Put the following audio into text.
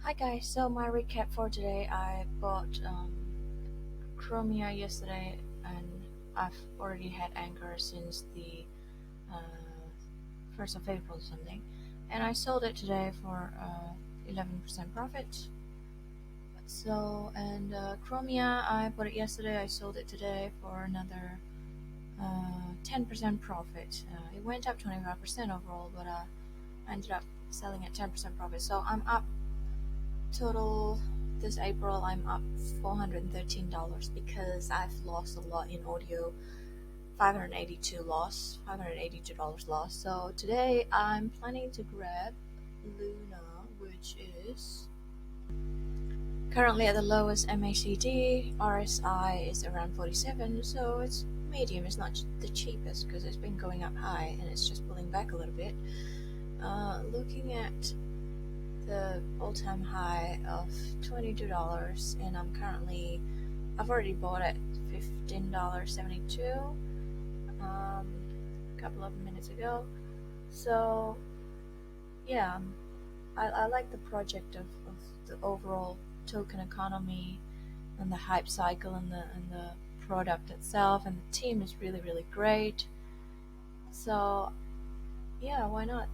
Hi guys, so my recap for today, I bought Chromia yesterday and I've already had Anchor since the 1st of April or something, and I sold it today for 11% profit. Chromia, I bought it yesterday, I sold it today for another 10% profit. It went up 25% overall, but I ended up selling at 10% profit, so I'm up total. This April I'm up $413 because I've lost a lot in audio. $582 loss. So today I'm planning to grab Luna, which is currently at the lowest MACD. RSI is around 47, so it's medium. It's not the cheapest because it's been going up high and it's just pulling back a little bit. Looking at the all-time high of $22, and I've already bought it $15.72 a couple of minutes ago. So yeah, I like the project of the overall token economy and the hype cycle and the product itself, and the team is really great. So yeah, why not